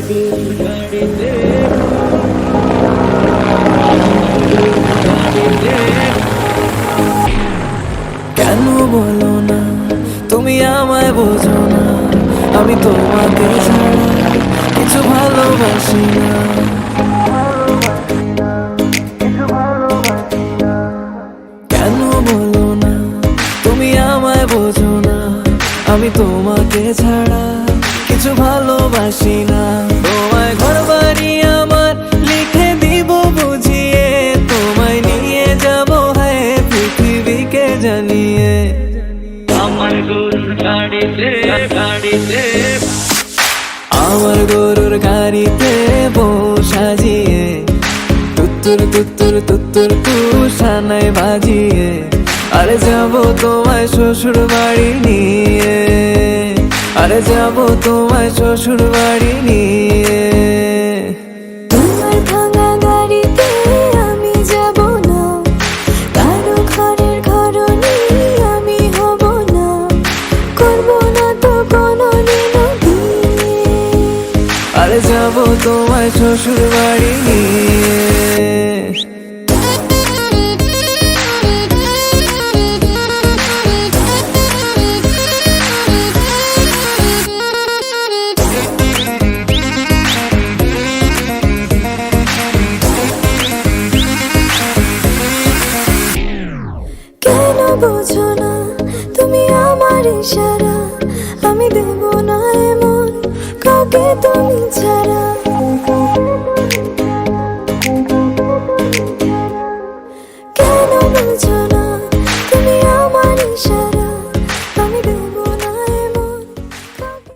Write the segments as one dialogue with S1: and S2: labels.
S1: কেন বলো না তুমি আমায় বোঝো না, আমি তোমাকে ছাড়া কিছু ভালোবাসি না। কেন বলো না তুমি আমায় বোঝো না, আমি তোমাকে ছাড়া কিছু ভালোবাসি না। তোমায় ঘর বাড়ি আমার লিখে দিব বুঝিয়ে, তোমায় নিয়ে যাব হ্যাঁ পৃথিবীকে জানিয়ে।
S2: আমার গরুর গাড়িতে
S1: আমার গরুর গাড়িতে বউ সাজিয়ে, তুত্তুর তুত্তুর তুত্তুর তুষানায় বাজিয়ে, আরে যাবো তোমায় শ্বশুর বাড়ি নিয়ে, আরে যাবো তোমায় শ্বশুর বাড়ি নিয়ে।
S3: তোমার ভাঙা গাড়িতে আমি যাব না, কারো ঘরের ঘরনি আমি হব না, করব না তো কোনোদিনও বিয়ে।
S1: আরে যাবো তোমায় শ্বশুর বাড়ি নিয়ে।
S3: কেন বোঝো না তুমি আমার ইশারা, আমি দেব না এমন কাউকে তুমি ছাড়া। কেন বোঝো না তুমি আমার ইশারা, আমি দেব না এমন কাউকে।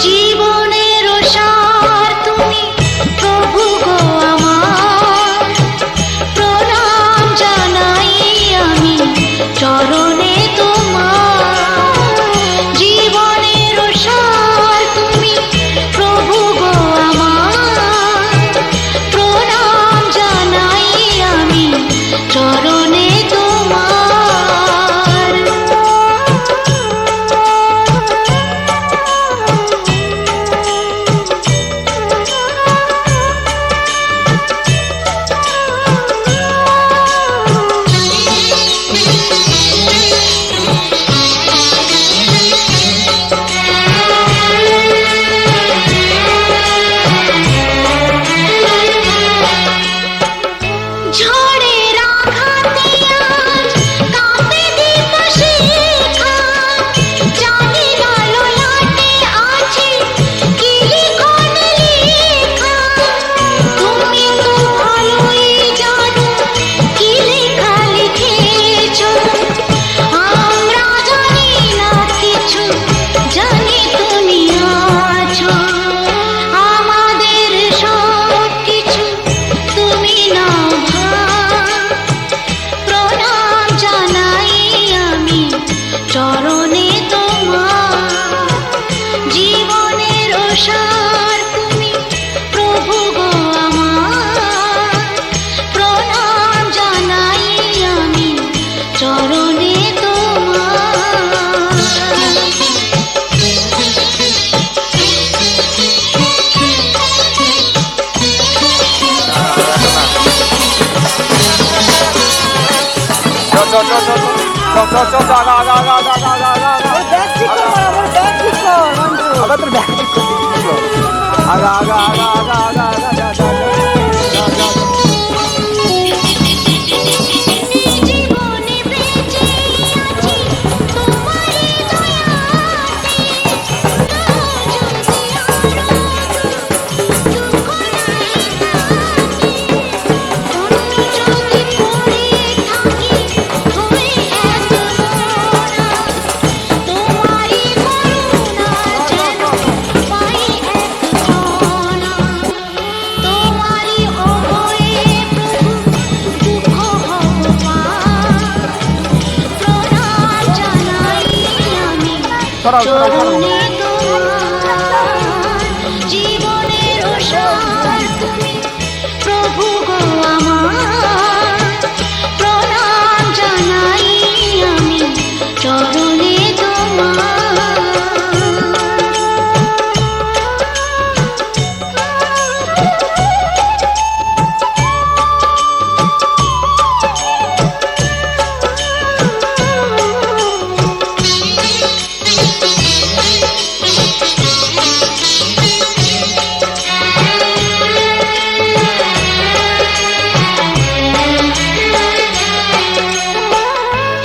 S4: জীবনের সার তুমি প্রভু গো আমার, প্রণাম জানাই আমি চরণে তোমার। জীবনের সার তুমি প্রভু গো আমার, প্রণাম জানাই আমি চরণে তোমার। ঝড়ের আঘাতে আজ কাঁপে দীপ শিখা, চাঁদের আলো লাটে আছে কিলিখন লেখা। তুমি তো ভালোই জানো কি লেখা লিখেছো, আমরা জানি না কিছু, জানি তুমি আছো। আমাদের সব কিছু তুমি নাও ভাগ, প্রণাম জানাই আমি চরণে তোমার। জীবনের সার তুমি প্রভু গো আমার, প্রণাম জানাই আমি চরণে তোমার। জীবনে বেঁচে আছি তোমারই দয়াতে, যদি আরো দুঃখ নাই থাকে, অন্য যদি পড়ে থাকি হয়ে এত মোরা, তোমারই করুণায় চরণে তোমার জীবনের সার তুমি প্রভু গো আমার প্রণাম জানাই আমি চরণে তোমার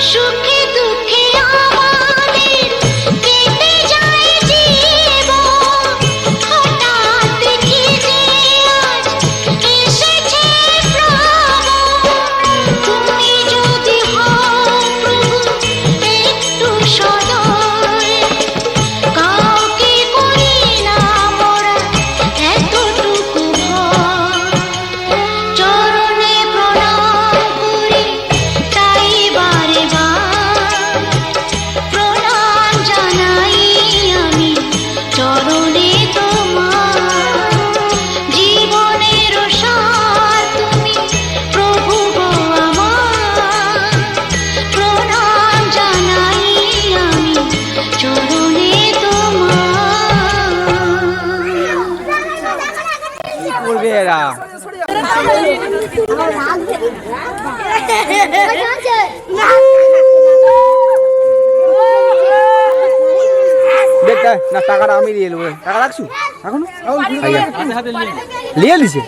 S4: সুখে দুঃখে আমাদের কেটে যায় জীবন হঠাৎ দেখি যে আজ এসেছে প্রভু তুমি যদি হও প্রভু একটু সদয় কাউকে করি না মোরা এতটুকু ভয় চরণে প্রণাম করি তাই বারে বার প্রণাম জানাই আমি চরণে তোমার জীবনের সার তুমি প্রভু গো আমার প্রণাম জানাই আমি চরণে তোমার
S5: করবে এরা দেখ না টাকাটা আমি দিয়ে নেবো টাকা রাখছু এখন লিয়ে লিছে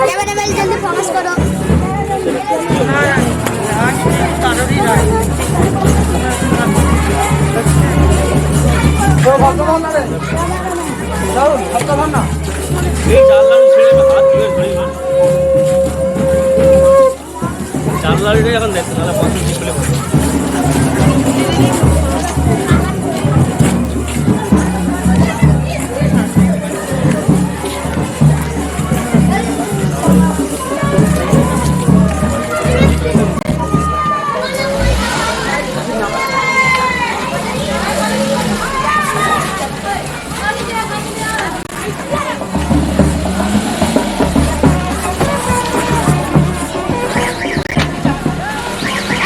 S6: ক্যামেরাম্যান জলদি ফোকাস করো
S2: জানলাটা এখন দেখতে তাহলে 35 চলে পড়ে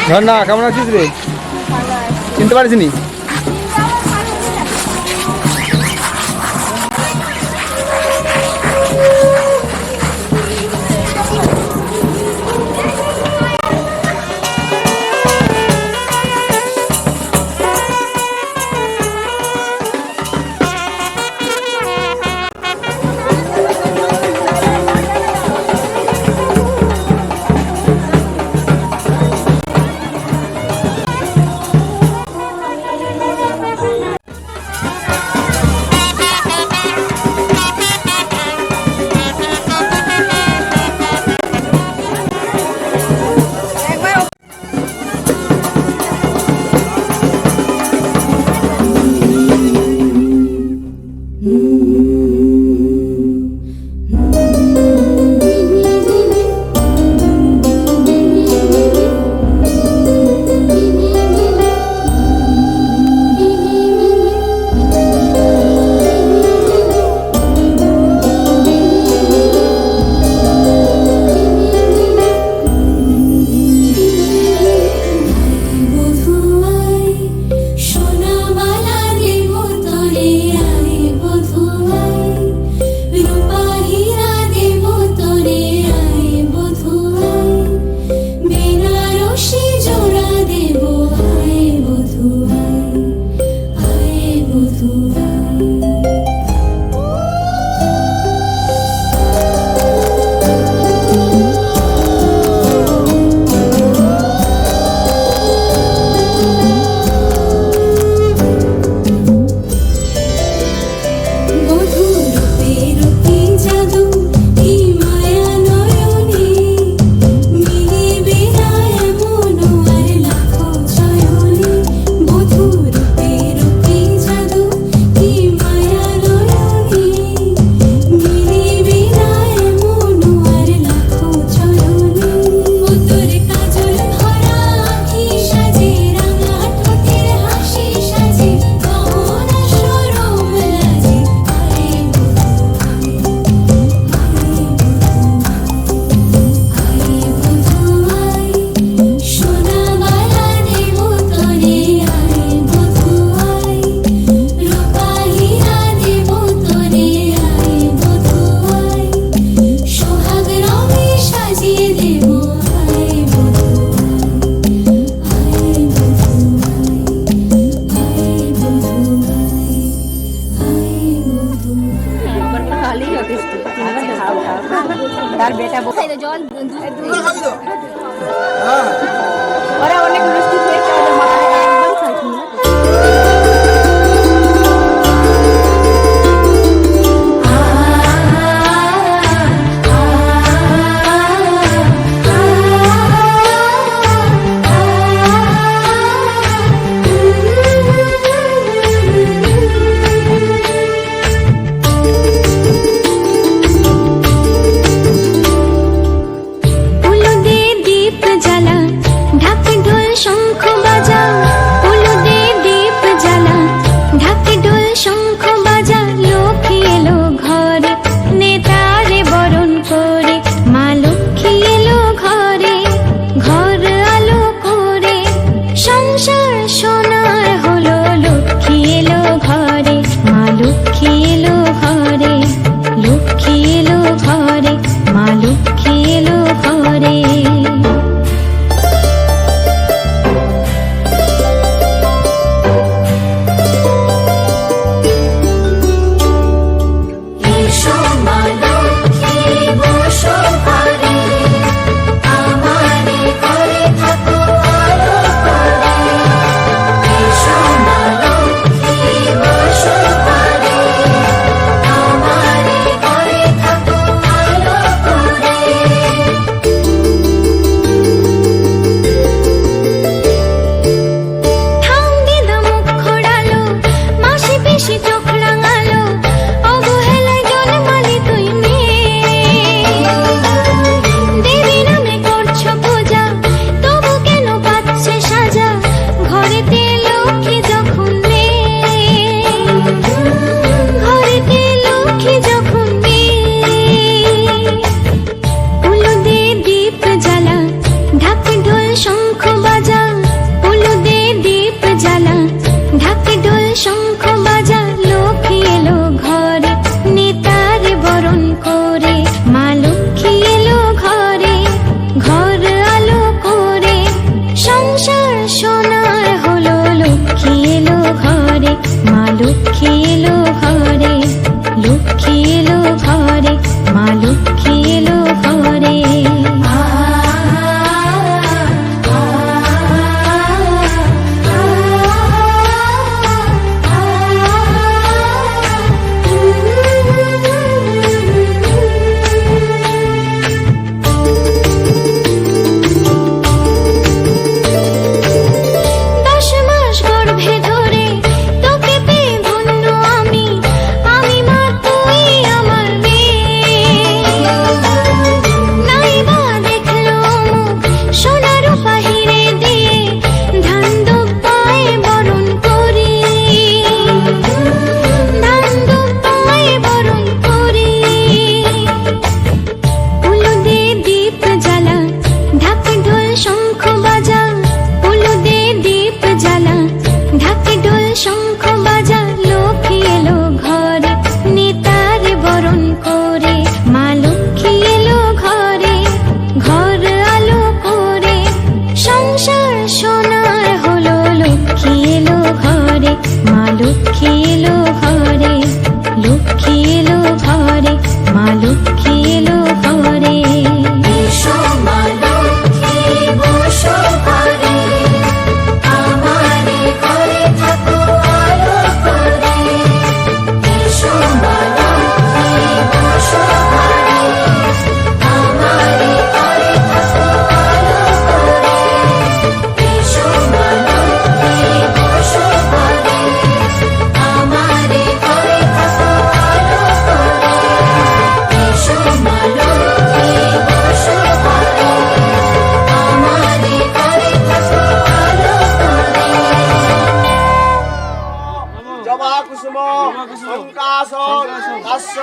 S5: ধন্না কেমন আছিস রে চিনতে পারিস নি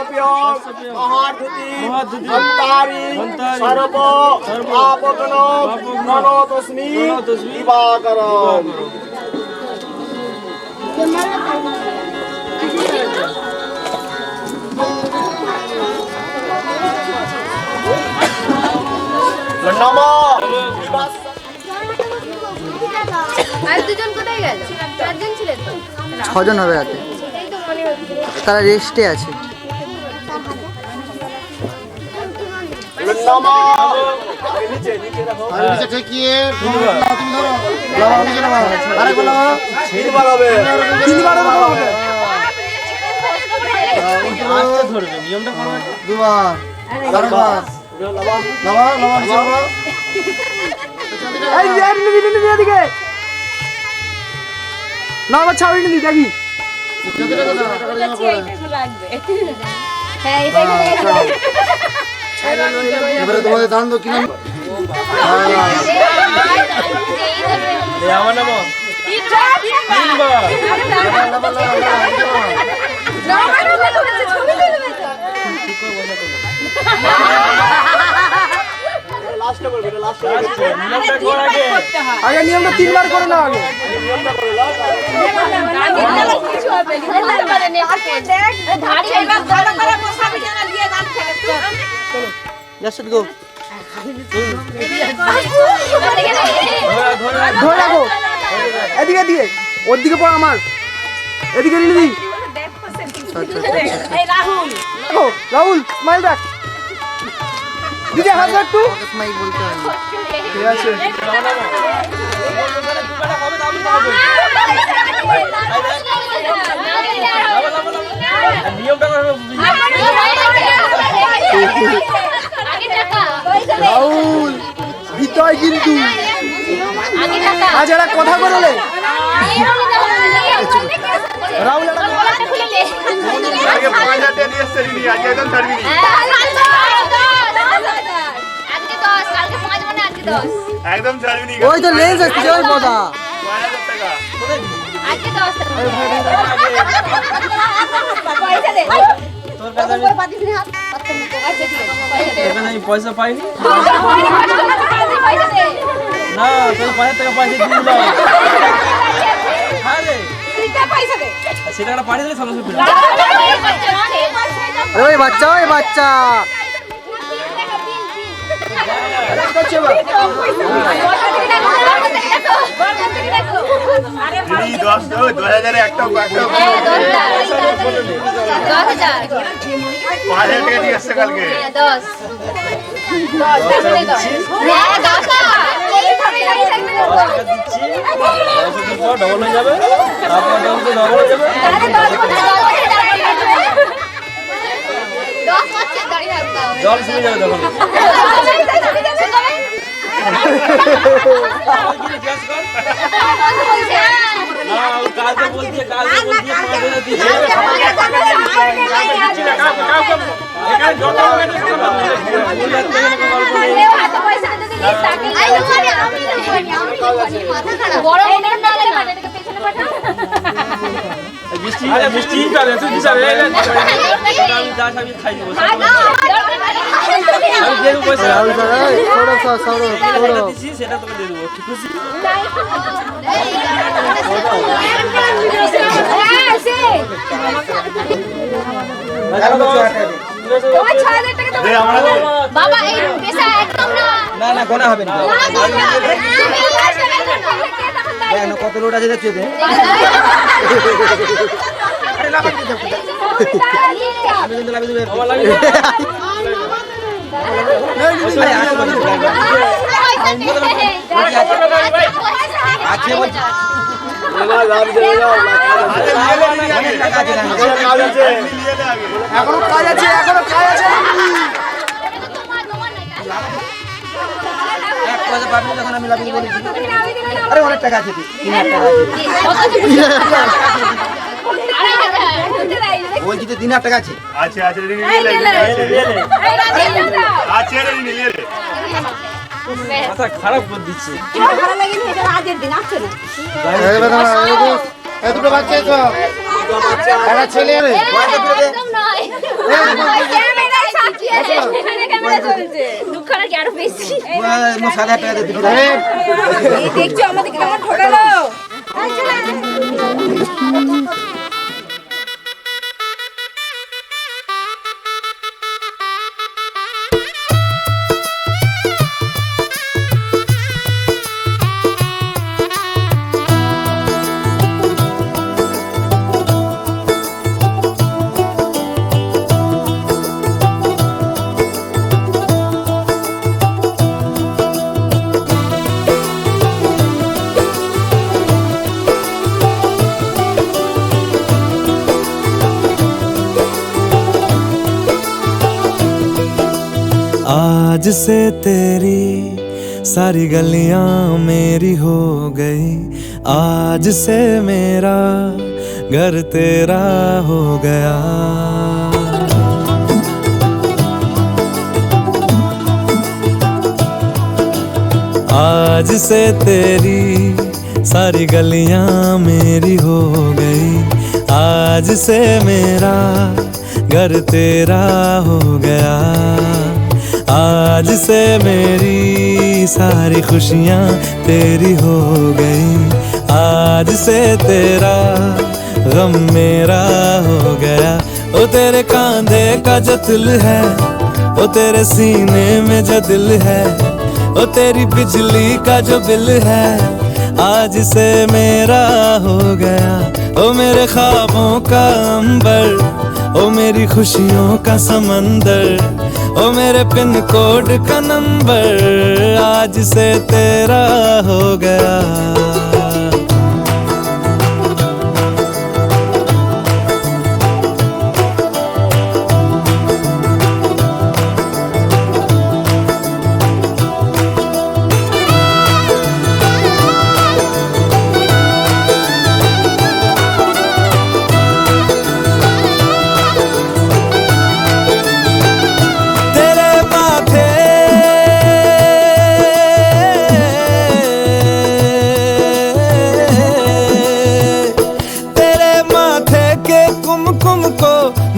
S7: শস্যপ্রিয়ং মহাধুতি ধন্তারি সর্ব পাপকনং প্রণতস্মি দিবাকরং।
S6: আর দুজন কোথায় গেল? চারজন ছিলেন তো?
S5: 6 জন হবে রাতে,
S6: সেটাই তো মনে হচ্ছে।
S5: তারা রেস্টে আছে।
S2: নিয়মটা করো
S6: হ্যাঁ এটাই
S5: এবারে তোমাদের দান দক্ষিণা
S2: আমার নাম
S5: আগে নিয়মটা 3 বার করে নাও। আগে ধরে রাখো, এদিকে দিয়ে ওর দিকে পড়, আমার এদিকে নিলি। রাহুল স্মাইল রাখ, দিদি হাত রাখ, একটু স্মাইল বলতে হয়। ঠিক আছে,
S2: নিয়মটা করো
S5: রাহুল ভিতয় কিন্তু আজ একটা কথা বললে রাহুল
S7: আগে 5000 টাকা দিয়ে এসে নিয়ে আজ একদম ছাড়বি না, একদম ছাড়বি না।
S5: ওই তো লেন্স আছে ওই পদা
S7: 5000 টাকা
S2: তোর কাছে আমি পয়সা পাইনি না, তোর 5000 টাকা পয়সা দিয়ে দিলাম। হ্যাঁ রে, সেটা একটা পাঠিয়ে দিলে সমস্যা ছিল।
S5: ওই বাচ্চা, ওই বাচ্চা
S7: দিদি 2000 একটা 5000 টাকা দিয়ে এসে কালকে
S2: ডবল হয়ে যাবে, তারপর ডবল হয়ে যাবে। জল শুনে যাবে তখন। কালকে বলছে 5000 দিয়েছে। মিষ্টি পাবে, তুই দিশাবে আমি যা সবই খাই দেবো। আমি দিয়ে দেবো পয়সা, যেটা দিচ্ছি সেটা তোকে দিয়ে দেবো। ঠিক আছে,
S6: বাবা এই পেশা একদম না,
S5: না গোনা হবে না। কত লোট আছে দেখছো? এখনো কাজ আছে, এখনো কাজ আছে। যখন আমি লাভ বলেছি, আরে অনেক টাকা আছে, 3000 টাকা বলছি তো, 3000 টাকা আছে।
S7: আচ্ছা আচ্ছা নিয়ে লে আচ্ছা রে নিয়ে লে
S2: মাথা খারাপ করে দিচ্ছে।
S6: ভালো লাগে না, এটা আগের দিন আছে না।
S5: দুটো বাচ্চা একটা ছেলে হবে
S6: একদম নয় ক্যামেরা সাক্ষী আছে এখানে ক্যামেরা চলছে দুঃখটা কি আরো বেশি
S5: 7,000 টাকা দিয়ে দিবি
S6: এই দেখছো আমাদের কেমন ঠকালো
S1: आज से तेरी सारी गलियां मेरी हो गई, आज से मेरा घर तेरा हो गया। आज से तेरी सारी गलियां मेरी हो गई, आज से मेरा घर तेरा हो गया। आज से मेरी सारी खुशियाँ तेरी हो गई, आज से तेरा गम मेरा हो गया। ओ तेरे कांधे का जो दिल है, ओ तेरे सीने में जो दिल है, ओ तेरी बिजली का जो बिल है, आज से मेरा हो गया। ओ मेरे ख्वाबों का अंबर, ओ मेरी खुशियों का समंदर, ओ मेरे पिन कोड का नंबर, आज से तेरा हो गया।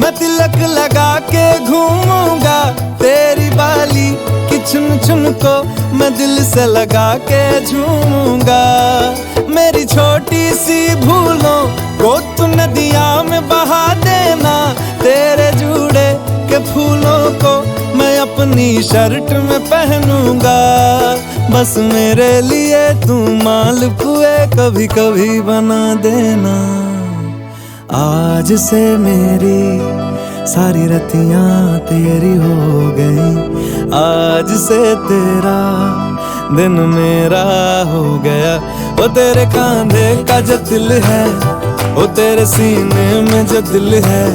S1: मैं तिलक लगा के घूमूंगा, तेरी बाली की चुन चुन को मैं दिल से लगा के झूमूंगा। मेरी छोटी सी भूलों को तू नदिया में बहा देना, तेरे जूड़े के फूलों को मैं अपनी शर्ट में पहनूंगा। बस मेरे लिए तू मालपुए कभी कभी बना देना। आज से मेरी सारी रतियां तेरी हो गई, आज से तेरा दिन मेरा हो गया। ओ तेरे कांधे का जो दिल है, ओ तेरे सीने में जो दिल है,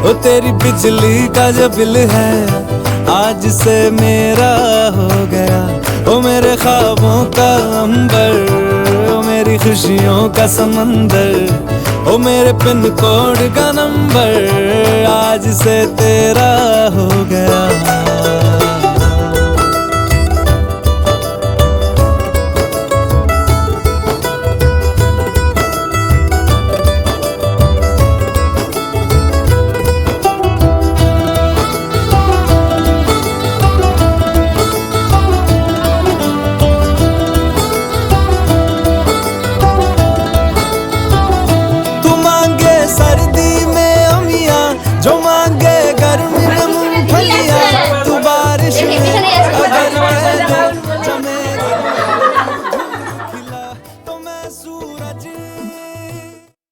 S1: ओ तेरी बिजली का जो बिल है, आज से मेरा हो गया। ओ मेरे ख्वाबों का अंबर, ओ मेरी खुशियों का समंदर, ओ मेरे पिन कोड का नंबर, आज से तेरा हो गया। सर्दी में अमियाँ जो मांगे